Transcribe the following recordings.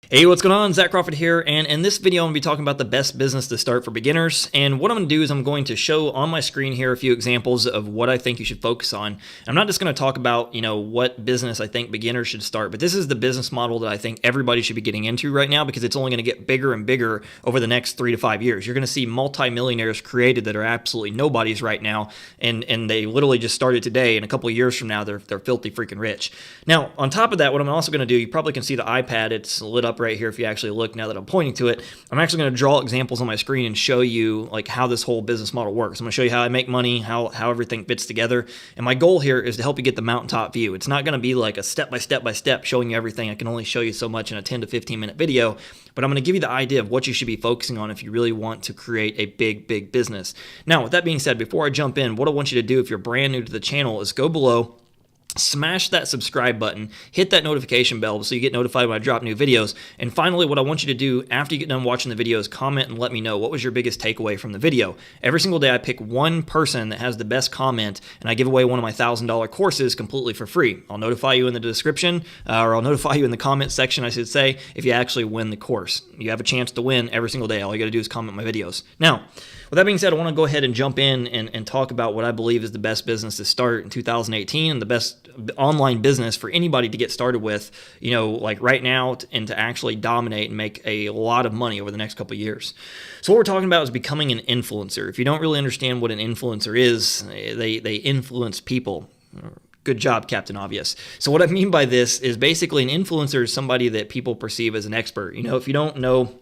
Hey, what's going on? Zach Crawford here, and in this video I'm going to be talking about the best business to start for beginners. And what I'm going to do is I'm going to show on my screen here a few examples of what I think you should focus on. And I'm not just going to talk about, what business I think beginners should start, but this is the business model that I think everybody should be getting into right now because it's only going to get bigger and bigger over the next 3 to 5 years. You're going to see multimillionaires created that are absolutely nobodies right now, and they literally just started today, and a couple of years from now they're filthy freaking rich. Now, on top of that, what I'm also going to do, you probably can see the iPad, it's lit up right here if you actually look now that I'm pointing to it. I'm actually going to draw examples on my screen and show you like how this whole business model works. I'm going to show you how I make money, how everything fits together. And my goal here is to help you get the mountaintop view. It's not going to be like a step by step showing you everything. I can only show you so much in a 10 to 15 minute video, but I'm going to give you the idea of what you should be focusing on if you really want to create a big business. Now, with that being said, before I jump in, what I want you to do if you're brand new to the channel is go below, smash that subscribe button, hit that notification bell so you get notified when I drop new videos. And finally, what I want you to do after you get done watching the videos, comment and let me know what was your biggest takeaway from the video. Every single day I pick one person that has the best comment and I give away one of my $1,000 courses completely for free. I'll notify you in the description, or I'll notify you in the comment section, I should say, if you actually win the course. You have a chance to win every single day. All you got to do is comment my videos. Now, with that being said, I want to go ahead and jump in and talk about what I believe is the best business to start in 2018 and the best online business for anybody to get started with, like right now, and to actually dominate and make a lot of money over the next couple of years. So what we're talking about is becoming an influencer. If you don't really understand what an influencer is, they influence people. Good job, Captain Obvious. So what I mean by this is basically an influencer is somebody that people perceive as an expert. If you don't know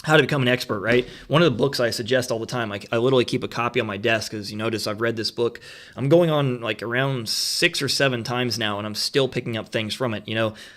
how to become an expert, right? One of the books I suggest all the time, I literally keep a copy on my desk because you notice I've read this book. I'm going on like around 6 or 7 times now, and I'm still picking up things from it.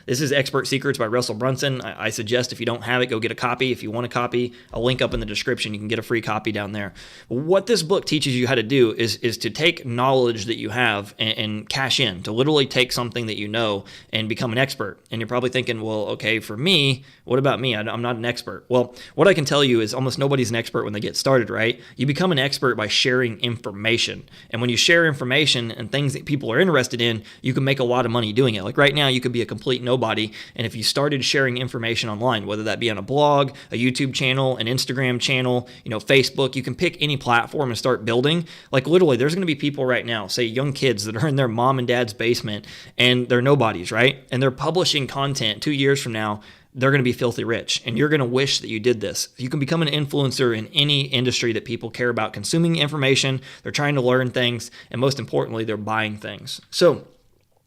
This is Expert Secrets by Russell Brunson. I suggest if you don't have it, go get a copy. If you want a copy, I'll link up in the description. You can get a free copy down there. What this book teaches you how to do is to take knowledge that you have and cash in, to literally take something that you know and become an expert. And you're probably thinking, well, okay, for me, what about me? I'm not an expert. Well, what I can tell you is almost nobody's an expert when they get started, right? You become an expert by sharing information. And when you share information and things that people are interested in, you can make a lot of money doing it. Like right now, you could be a complete nobody. And if you started sharing information online, whether that be on a blog, a YouTube channel, an Instagram channel, Facebook, you can pick any platform and start building. Like literally, there's going to be people right now, say young kids that are in their mom and dad's basement and they're nobodies, right? And they're publishing content 2 years from now. They're going to be filthy rich, and you're going to wish that you did this. You can become an influencer in any industry that people care about consuming information, they're trying to learn things, and most importantly, they're buying things. So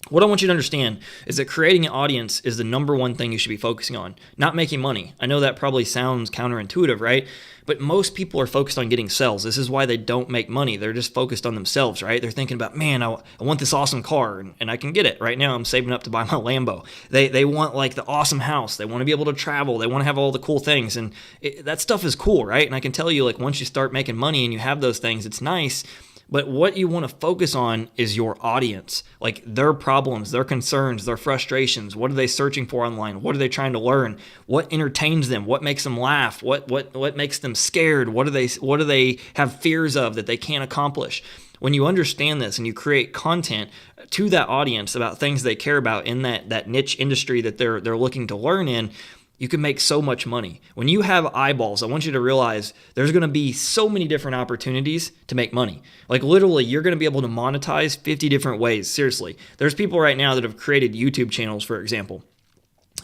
what I want you to understand is that creating an audience is the number one thing you should be focusing on, not making money. I know that probably sounds counterintuitive, right? But most people are focused on getting sales. This is why they don't make money. They're just focused on themselves, right? They're thinking about, man, I want this awesome car, and I can get it. Right now, I'm saving up to buy my Lambo. They want like the awesome house. They want to be able to travel. They want to have all the cool things. And that stuff is cool, right? And I can tell you, like, once you start making money and you have those things, it's nice. But what you want to focus on is your audience, like their problems, their concerns, their frustrations. What are they searching for online? What are they trying to learn? What entertains them? What makes them laugh? What makes them scared? What do they have fears of that they can't accomplish? When you understand this and you create content to that audience about things they care about in that niche industry that they're looking to learn in, you can make so much money. When you have eyeballs, I want you to realize there's going to be so many different opportunities to make money. Like literally, you're going to be able to monetize 50 different ways. Seriously, there's people right now that have created YouTube channels, for example,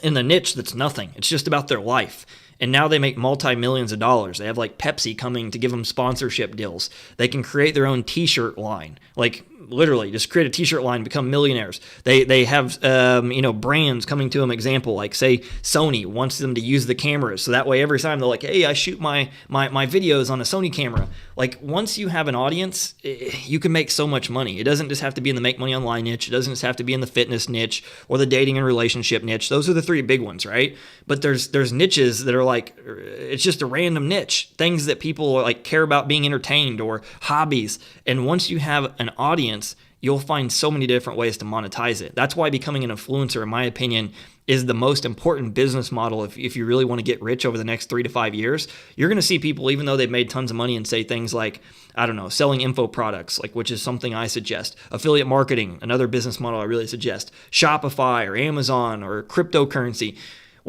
in the niche that's nothing. It's just about their life. And now they make multi-millions of dollars. They have like Pepsi coming to give them sponsorship deals. They can create their own t-shirt line. Like literally just create a t-shirt line, become millionaires. They have brands coming to them. Example, like say Sony wants them to use the cameras, so that way every time they're like, hey, I shoot my videos on a Sony camera. Like once you have an audience, you can make so much money. It doesn't just have to be in the make money online niche. It doesn't just have to be in the fitness niche or the dating and relationship niche. Those are the 3 big ones, right? But there's niches that are like, it's just a random niche, things that people like care about being entertained or hobbies. And once you have an audience, you'll find so many different ways to monetize it. That's why becoming an influencer, in my opinion, is the most important business model if you really want to get rich over the next 3 to 5 years. You're going to see people, even though they've made tons of money, and say things like, I don't know, selling info products, like which is something I suggest. Affiliate marketing, another business model I really suggest. Shopify or Amazon or cryptocurrency.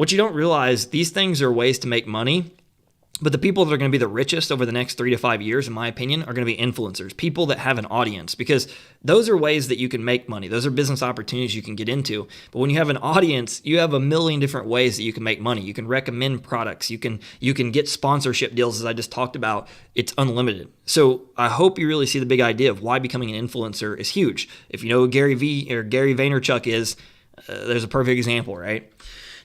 What you don't realize, these things are ways to make money. But the people that are going to be the richest over the next 3 to 5 years, in my opinion, are going to be influencers, people that have an audience, because those are ways that you can make money. Those are business opportunities you can get into. But when you have an audience, you have a million different ways that you can make money. You can recommend products. You can get sponsorship deals, as I just talked about. It's unlimited. So I hope you really see the big idea of why becoming an influencer is huge. If you know who Gary Vaynerchuk is, there's a perfect example, right?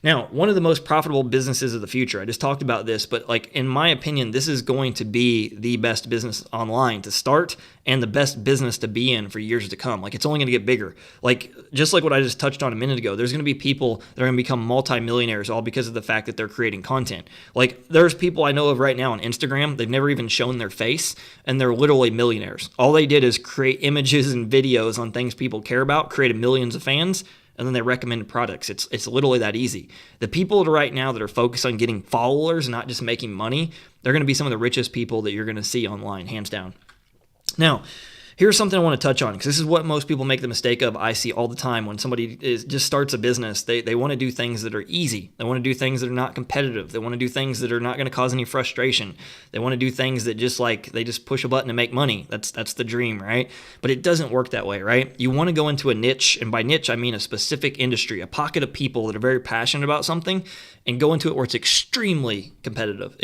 Now, one of the most profitable businesses of the future, I just talked about this, but like in my opinion, this is going to be the best business online to start and the best business to be in for years to come. Like it's only going to get bigger. Like just like what I just touched on a minute ago, there's going to be people that are going to become multimillionaires all because of the fact that they're creating content. Like there's people I know of right now on Instagram, they've never even shown their face and they're literally millionaires. All they did is create images and videos on things people care about, created millions of fans, and then they recommend products. It's literally that easy. The people right now that are focused on getting followers, not just making money, they're going to be some of the richest people that you're going to see online, hands down. Now, here's something I want to touch on, because this is what most people make the mistake of. I see all the time when somebody just starts a business. They want to do things that are easy. They want to do things that are not competitive. They want to do things that are not going to cause any frustration. They want to do things that they just push a button and make money. That's the dream, right? But it doesn't work that way, right? You want to go into a niche, and by niche I mean a specific industry, a pocket of people that are very passionate about something, and go into it where it's extremely competitive.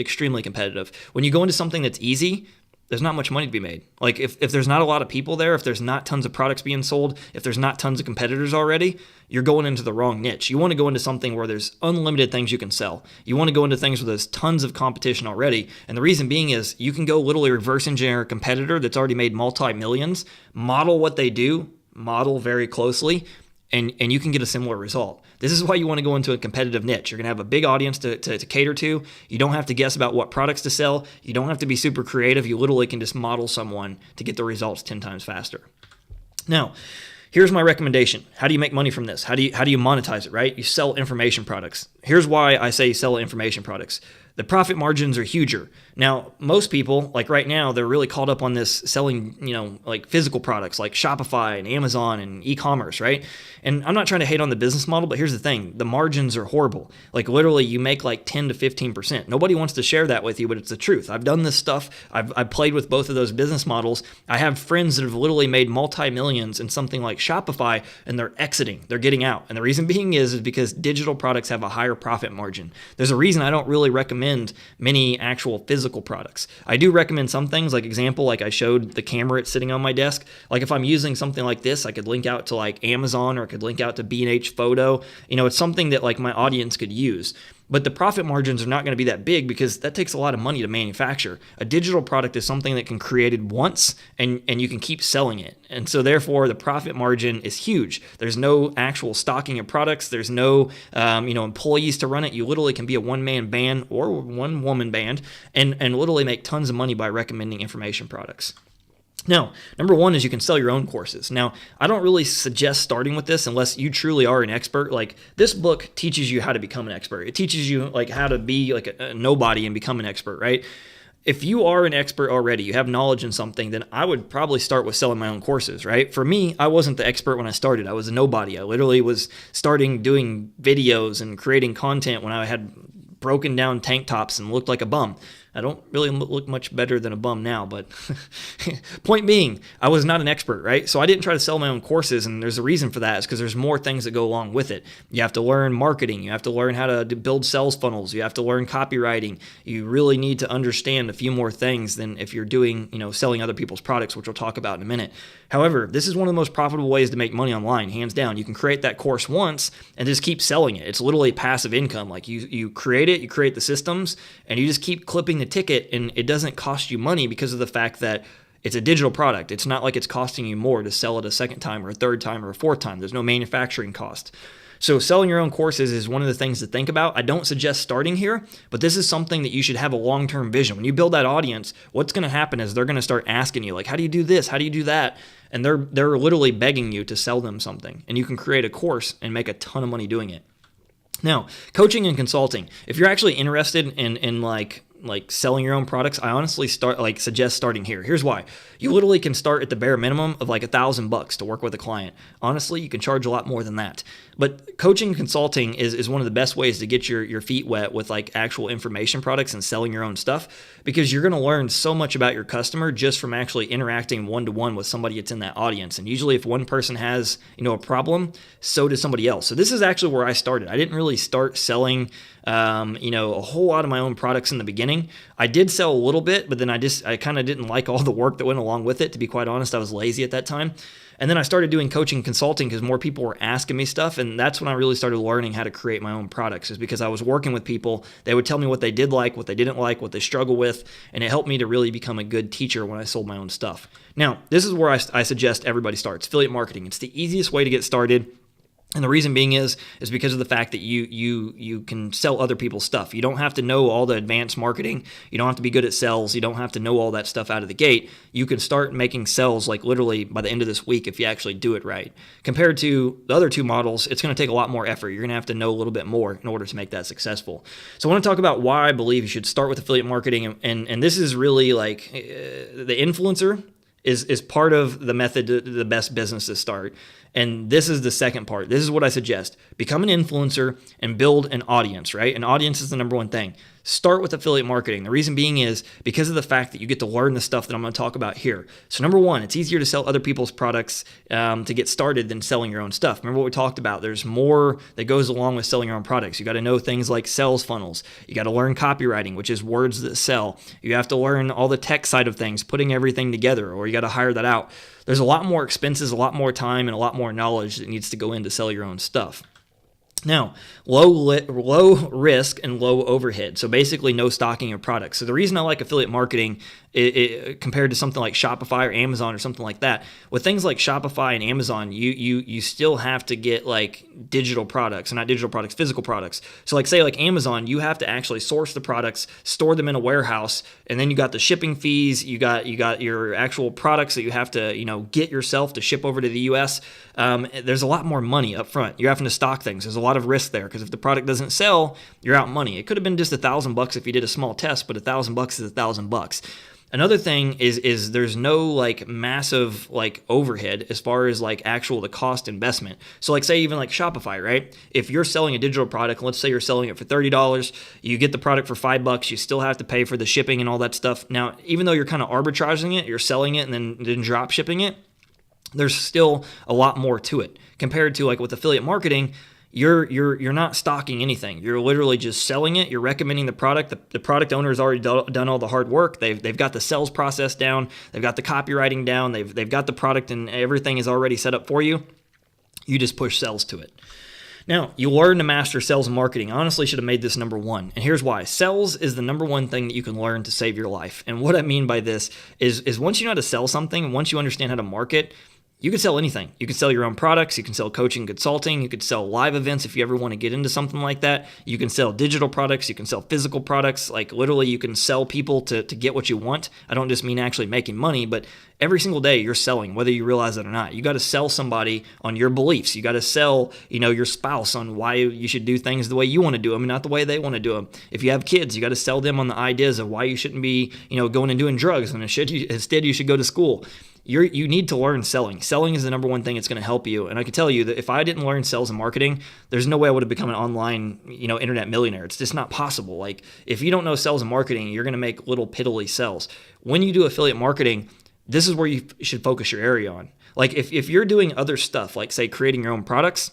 When you go into something that's easy, there's not much money to be made. Like if there's not a lot of people there, if there's not tons of products being sold, if there's not tons of competitors already, you're going into the wrong niche. You want to go into something where there's unlimited things you can sell. You want to go into things where there's tons of competition already. And the reason being is you can go literally reverse engineer a competitor that's already made multi-millions, model what they do, model very closely, and you can get a similar result. This is why you want to go into a competitive niche. You're going to have a big audience to cater to. You don't have to guess about what products to sell. You don't have to be super creative. You literally can just model someone to get the results 10 times faster. Now, here's my recommendation. How do you make money from this? How do you monetize it, right? You sell information products. Here's why I say sell information products. The profit margins are huger. Now, most people, like right now, they're really caught up on this selling, like physical products like Shopify and Amazon and e-commerce, right? And I'm not trying to hate on the business model, but here's the thing. The margins are horrible. Like literally you make like 10 to 15%. Nobody wants to share that with you, but it's the truth. I've done this stuff. I've played with both of those business models. I have friends that have literally made multi-millions in something like Shopify, and they're exiting. They're getting out. And the reason being is because digital products have a higher profit margin. There's a reason I don't really recommend many actual physical products. I do recommend some things, like example, like I showed the camera it's sitting on my desk. Like if I'm using something like this, I could link out to like Amazon, or I could link out to B&H Photo. It's something that like my audience could use. But the profit margins are not going to be that big because that takes a lot of money to manufacture. A digital product is something that can be created once and you can keep selling it. And so therefore the profit margin is huge. There's no actual stocking of products. There's no employees to run it. You literally can be a one-man band or one-woman band and literally make tons of money by recommending information products. Now, number one is you can sell your own courses. Now, I don't really suggest starting with this unless you truly are an expert. Like this book teaches you how to become an expert. It teaches you like how to be like a nobody and become an expert, right? If you are an expert already, you have knowledge in something, then I would probably start with selling my own courses, right? For me, I wasn't the expert when I started. I was a nobody. I literally was starting doing videos and creating content when I had broken down tank tops and looked like a bum. I don't really look much better than a bum now, but point being, I was not an expert, right? So I didn't try to sell my own courses, and there's a reason for that. It's because there's more things that go along with it. You have to learn marketing. You have to learn how to build sales funnels. You have to learn copywriting. You really need to understand a few more things than if you're doing, selling other people's products, which we'll talk about in a minute. However, this is one of the most profitable ways to make money online, hands down. You can create that course once and just keep selling it. It's literally passive income. Like you create it, you create the systems, and you just keep clipping the ticket, and it doesn't cost you money because of the fact that it's a digital product. It's not like it's costing you more to sell it a second time or a third time or a fourth time. There's no manufacturing cost. So selling your own courses is one of the things to think about. I don't suggest starting here, but this is something that you should have a long-term vision. When you build that audience, what's going to happen is they're going to start asking you, like, how do you do this? How do you do that? And they're literally begging you to sell them something. And you can create a course and make a ton of money doing it. Now, coaching and consulting. If you're actually interested in like like selling your own products, I honestly suggest starting here. Here's why. You literally can start at the bare minimum of like $1,000 to work with a client. Honestly, you can charge a lot more than that. But coaching and consulting is one of the best ways to get your feet wet with like actual information products and selling your own stuff, because you're going to learn so much about your customer just from actually interacting one-to-one with somebody that's in that audience. And usually if one person has, a problem, so does somebody else. So this is actually where I started. I didn't really start selling a whole lot of my own products in the beginning. I did sell a little bit, but then I kind of didn't like all the work that went along with it. To be quite honest, I was lazy at that time. And then I started doing coaching and consulting because more people were asking me stuff. And that's when I really started learning how to create my own products, is because I was working with people. They would tell me what they did like, what they didn't like, what they struggle with. And it helped me to really become a good teacher when I sold my own stuff. Now, this is where I suggest everybody starts. Affiliate marketing. It's the easiest way to get started. And the reason being is because of the fact that you can sell other people's stuff. You don't have to know all the advanced marketing. You don't have to be good at sales. You don't have to know all that stuff out of the gate. You can start making sales like literally by the end of this week if you actually do it right. Compared to the other two models, it's going to take a lot more effort. You're going to have to know a little bit more in order to make that successful. So I want to talk about why I believe you should start with affiliate marketing. And this is really like the influencer is part of the method to the best business to start. And this is the second part. This is what I suggest. Become an influencer and build an audience, right? An audience is the number one thing. Start with affiliate marketing. The reason being is because of the fact that you get to learn the stuff that I'm going to talk about here. So number one, it's easier to sell other people's products to get started than selling your own stuff. Remember what we talked about. There's more that goes along with selling your own products. You got to know things like sales funnels. You got to learn copywriting, which is words that sell. You have to learn all the tech side of things, putting everything together, or you got to hire that out. There's a lot more expenses, a lot more time, and a lot more knowledge that needs to go in to sell your own stuff. Now, low risk and low overhead. So basically no stocking of products. So the reason I like affiliate marketing compared to something like Shopify or Amazon or something like that, with things like Shopify and Amazon, you still have to get like digital products, or not digital products, physical products. So like say like Amazon, you have to actually source the products, store them in a warehouse, and then you got the shipping fees, you got your actual products that you have to get yourself to ship over to the US. There's a lot more money up front. You're having to stock things. There's a lot of risk there because if the product doesn't sell, you're out money. It could have been just $1,000 if you did a small test, but $1,000 is $1,000. Another thing is there's no like massive like overhead as far as like the cost investment. So like say even like Shopify, right? If you're selling a digital product, let's say you're selling it for $30, you get the product for $5, you still have to pay for the shipping and all that stuff. Now, even though you're kind of arbitraging it, you're selling it and then drop shipping it, there's still a lot more to it compared to like with affiliate marketing. You're not stocking anything. You're literally just selling it. You're recommending the product. The product owner has already done all the hard work. They've got the sales process down. They've got the copywriting down. They've got the product and everything is already set up for you. You just push sales to it. Now, you learn to master sales and marketing. I honestly should have made this number one. And here's why. Sales is the number one thing that you can learn to save your life. And what I mean by this is once you know how to sell something, once you understand how to market, you can sell anything. You can sell your own products. You can sell coaching, consulting. You could sell live events if you ever want to get into something like that. You can sell digital products. You can sell physical products. Like literally you can sell people to get what you want. I don't just mean actually making money, but every single day you're selling, whether you realize it or not. You got to sell somebody on your beliefs. You got to sell, your spouse on why you should do things the way you want to do them and not the way they want to do them. If you have kids, you got to sell them on the ideas of why you shouldn't be, going and doing drugs and instead you should go to school. You need to learn selling. Selling is the number one thing that's going to help you. And I can tell you that if I didn't learn sales and marketing, there's no way I would have become an online, internet millionaire. It's just not possible. Like if you don't know sales and marketing, you're going to make little piddly sales. When you do affiliate marketing, this is where you should focus your area on. Like if you're doing other stuff, like say creating your own products,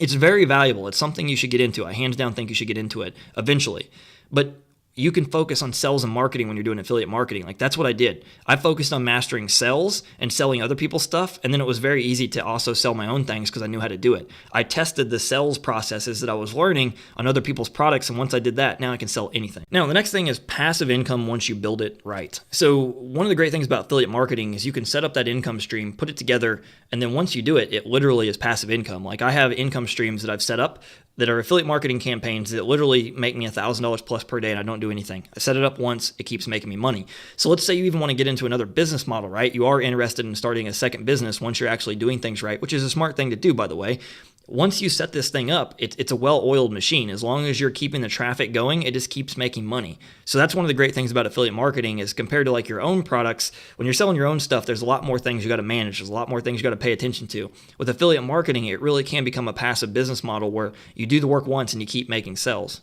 it's very valuable. It's something you should get into. I hands down think you should get into it eventually. But you can focus on sales and marketing when you're doing affiliate marketing. Like that's what I did. I focused on mastering sales and selling other people's stuff. And then it was very easy to also sell my own things because I knew how to do it. I tested the sales processes that I was learning on other people's products. And once I did that, now I can sell anything. Now, the next thing is passive income once you build it right. So one of the great things about affiliate marketing is you can set up that income stream, put it together. And then once you do it, it literally is passive income. Like I have income streams that I've set up that are affiliate marketing campaigns that literally make me $1,000 plus per day and I don't do anything. I set it up once, it keeps making me money. So let's say you even want to get into another business model, right? You are interested in starting a second business once you're actually doing things right, which is a smart thing to do, by the way. once you set this thing up, it's a well-oiled machine. As long as you're keeping the traffic going, it just keeps making money. So that's one of the great things about affiliate marketing is compared to like your own products, when you're selling your own stuff, there's a lot more things you got to manage. There's a lot more things you got to pay attention to. With affiliate marketing, it really can become a passive business model where you do the work once and you keep making sales.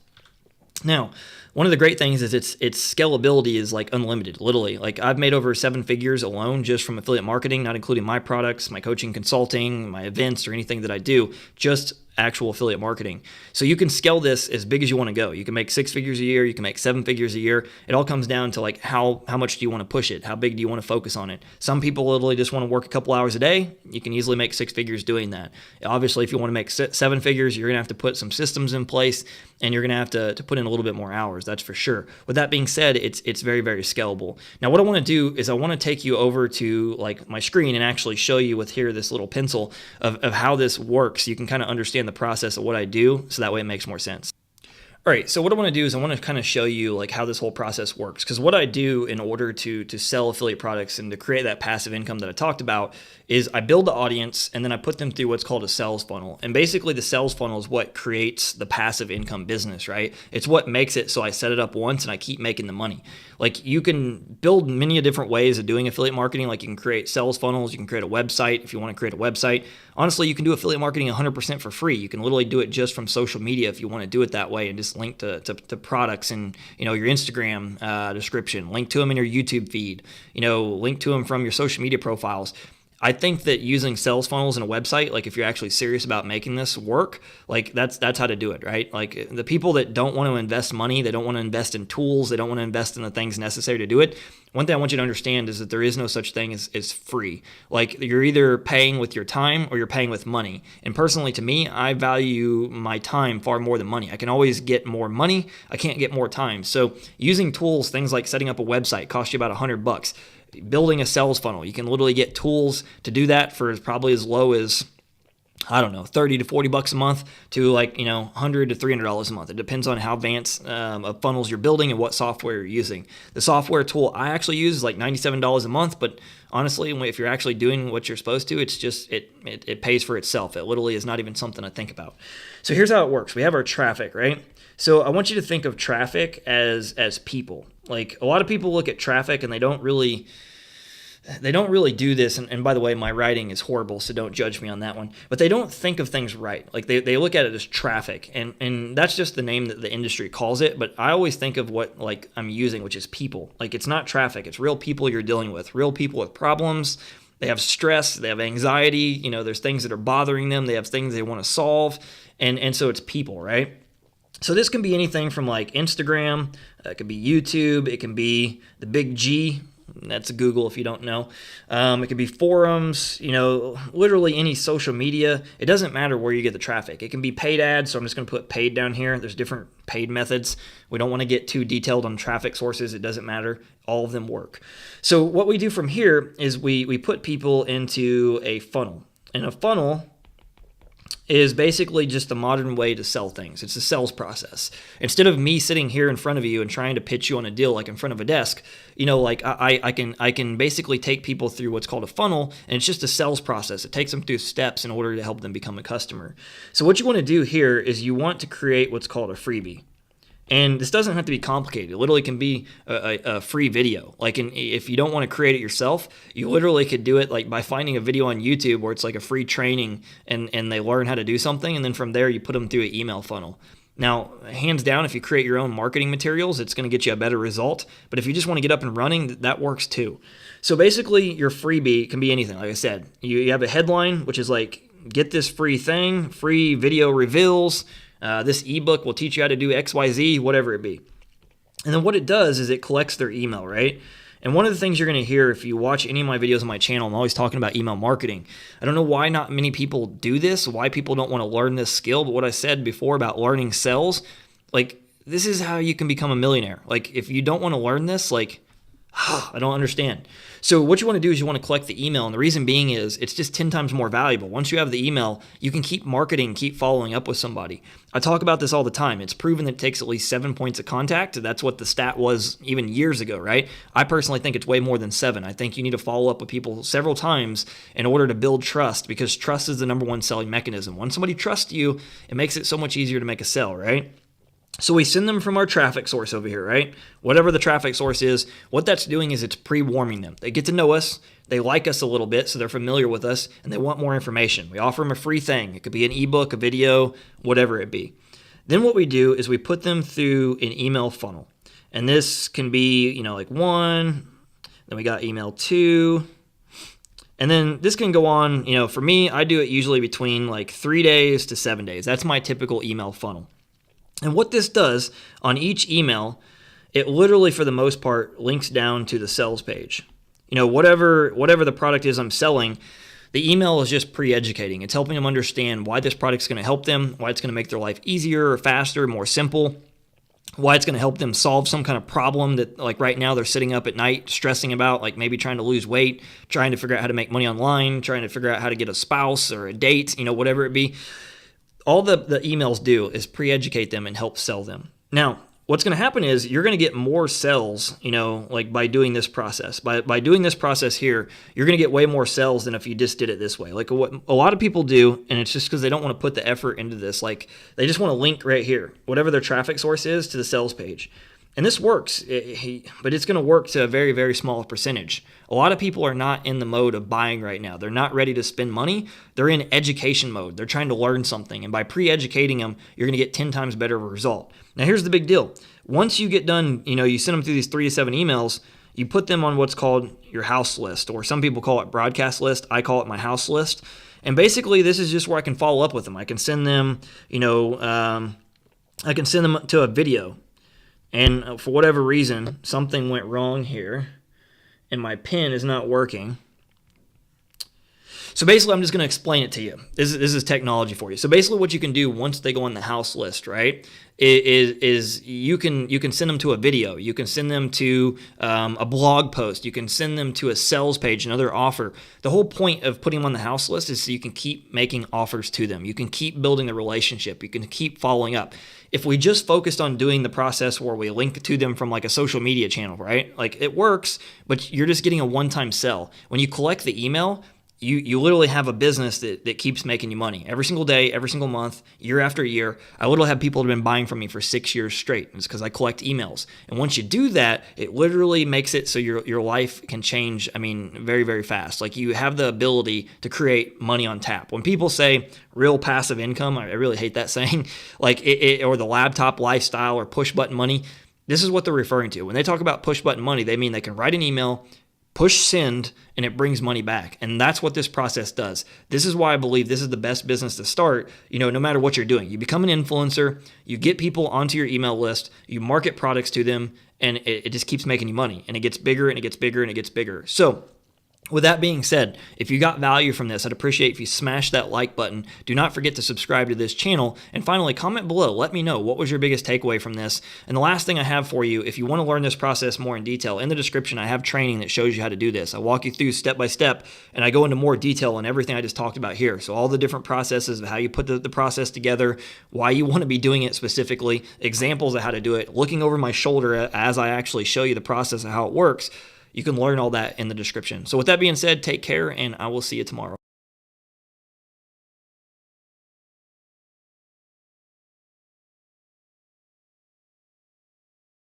Now, one of the great things is its scalability is like unlimited, literally. Like I've made over 7 figures alone just from affiliate marketing, not including my products, my coaching, consulting, my events, or anything that I do, just actual affiliate marketing. So you can scale this as big as you want to go. You can make 6 figures a year, you can make 7 figures a year. It all comes down to like how much do you want to push it? How big do you want to focus on it? Some people literally just want to work a couple hours a day. You can easily make 6 figures doing that. Obviously, if you want to make 7 figures, you're going to have to put some systems in place and you're going to have to put in a little bit more hours, that's for sure. With that being said, it's very, very scalable. Now, what I want to do is I want to take you over to like my screen and actually show you with here this little pencil of how this works. You can kind of understand the process of what I do, so that way it makes more sense. All right, so what I want to do is I want to kind of show you like how this whole process works, because what I do in order to sell affiliate products and to create that passive income that I talked about is I build the audience and then I put them through what's called a sales funnel. And basically the sales funnel is what creates the passive income business, right? It's what makes it so I set it up once and I keep making the money. Like you can build many different ways of doing affiliate marketing. Like you can create sales funnels, you can create a website if you want to create a website. Honestly, you can do affiliate marketing 100% for free. You can literally do it just from social media if you want to do it that way and just link to products in your Instagram description, link to them in your YouTube feed, link to them from your social media profiles. I think that using sales funnels in a website, like if you're actually serious about making this work, like that's how to do it, right? Like the people that don't want to invest money, they don't want to invest in tools, they don't want to invest in the things necessary to do it. One thing I want you to understand is that there is no such thing as free. Like you're either paying with your time or you're paying with money. And personally to me, I value my time far more than money. I can always get more money. I can't get more time. So using tools, things like setting up a website costs you about $100. Building a sales funnel, you can literally get tools to do that for probably as low as, I don't know, $30 to $40 a month to like, $100 to $300 a month. It depends on how advanced of funnels you're building and what software you're using. The software tool I actually use is like $97 a month, but honestly, if you're actually doing what you're supposed to, it's just, it pays for itself. It literally is not even something to think about. So here's how it works. We have our traffic, right? So I want you to think of traffic as people. Like a lot of people look at traffic and they don't really do this. And by the way, my writing is horrible, so don't judge me on that one. But they don't think of things right. Like they look at it as traffic, and that's just the name that the industry calls it. But I always think of what like I'm using, which is people. Like it's not traffic. It's real people you're dealing with, real people with problems. They have stress, they have anxiety. There's things that are bothering them. They have things they want to solve. And so it's people, right? So this can be anything from like Instagram, it could be YouTube, it can be the big G, that's Google if you don't know. It could be forums, literally any social media. It doesn't matter where you get the traffic. It can be paid ads, so I'm just going to put paid down here. There's different paid methods. We don't want to get too detailed on traffic sources. It doesn't matter. All of them work. So what we do from here is we put people into a funnel. And a funnel is basically just a modern way to sell things. It's a sales process. Instead of me sitting here in front of you and trying to pitch you on a deal like in front of a desk, I can basically take people through what's called a funnel, and it's just a sales process. It takes them through steps in order to help them become a customer. So what you want to do here is you want to create what's called a freebie. And this doesn't have to be complicated. It literally can be a free video. Like if you don't want to create it yourself, you literally could do it like by finding a video on YouTube where it's like a free training and they learn how to do something. And then from there, you put them through an email funnel. Now, hands down, if you create your own marketing materials, it's going to get you a better result. But if you just want to get up and running, that works too. So basically, your freebie can be anything. Like I said, you have a headline, which is like, get this free thing, free video reveals. This ebook will teach you how to do XYZ, whatever it be. And then what it does is it collects their email, right? And one of the things you're going to hear if you watch any of my videos on my channel, I'm always talking about email marketing. I don't know why not many people do this, why people don't want to learn this skill, but what I said before about learning sales, like this is how you can become a millionaire. Like if you don't want to learn this, like I don't understand. So what you want to do is you want to collect the email. And the reason being is it's just 10 times more valuable. Once you have the email, you can keep marketing, keep following up with somebody. I talk about this all the time. It's proven that it takes at least 7 points of contact. That's what the stat was even years ago, right? I personally think it's way more than 7. I think you need to follow up with people several times in order to build trust, because trust is the number one selling mechanism. When somebody trusts you, it makes it so much easier to make a sale, right? So we send them from our traffic source over here, right? Whatever the traffic source is, what that's doing is it's pre-warming them. They get to know us, they like us a little bit, so they're familiar with us, and they want more information. We offer them a free thing. It could be an ebook, a video, whatever it be. Then what we do is we put them through an email funnel. And this can be, like 1, then we got email 2, and then this can go on, for me, I do it usually between like 3 days to 7 days. That's my typical email funnel. And what this does on each email, it literally, for the most part, links down to the sales page. Whatever the product is I'm selling, the email is just pre-educating. It's helping them understand why this product's going to help them, why it's going to make their life easier or faster, more simple, why it's going to help them solve some kind of problem that, like right now, they're sitting up at night stressing about, like maybe trying to lose weight, trying to figure out how to make money online, trying to figure out how to get a spouse or a date, whatever it be. All the emails do is pre-educate them and help sell them. Now, what's going to happen is you're going to get more sales, like by doing this process. By doing this process here, you're going to get way more sales than if you just did it this way. Like what a lot of people do, and it's just because they don't want to put the effort into this. Like they just want to link right here, whatever their traffic source is, to the sales page. And this works, but it's going to work to a very, very small percentage. A lot of people are not in the mode of buying right now. They're not ready to spend money. They're in education mode. They're trying to learn something. And by pre-educating them, you're going to get 10 times better result. Now, here's the big deal. Once you get done, you send them through these 3 to 7 emails, you put them on what's called your house list, or some people call it broadcast list. I call it my house list. And basically, this is just where I can follow up with them. I can send them, I can send them to a video. And for whatever reason, something went wrong here, and my pen is not working. So basically, I'm just going to explain it to you. This is technology for you. So basically, what you can do once they go on the house list, right, is you can send them to a video. You can send them to a blog post. You can send them to a sales page, another offer. The whole point of putting them on the house list is so you can keep making offers to them. You can keep building the relationship. You can keep following up. If we just focused on doing the process where we link to them from like a social media channel, right? Like it works, but you're just getting a one-time sell. When you collect the email, you literally have a business that keeps making you money every single day, every single month, year after year. I literally have people that have been buying from me for 6 years straight. It's because I collect emails. And once you do that, it literally makes it so your life can change, very, very fast. Like you have the ability to create money on tap. When people say real passive income, I really hate that saying, like or the laptop lifestyle or push button money, this is what they're referring to. When they talk about push button money, they mean they can write an email, push send, and it brings money back. And that's what this process does. This is why I believe this is the best business to start, no matter what you're doing. You become an influencer, you get people onto your email list, you market products to them, and it just keeps making you money. And it gets bigger and it gets bigger and it gets bigger. So with that being said, if you got value from this, I'd appreciate if you smash that like button. Do not forget to subscribe to this channel. And finally, comment below. Let me know what was your biggest takeaway from this. And the last thing I have for you, if you want to learn this process more in detail, in the description, I have training that shows you how to do this. I walk you through step by step, and I go into more detail on everything I just talked about here. So all the different processes of how you put the process together, why you want to be doing it specifically, examples of how to do it, looking over my shoulder as I actually show you the process of how it works. You can learn all that in the description. So with that being said, take care, and I will see you tomorrow.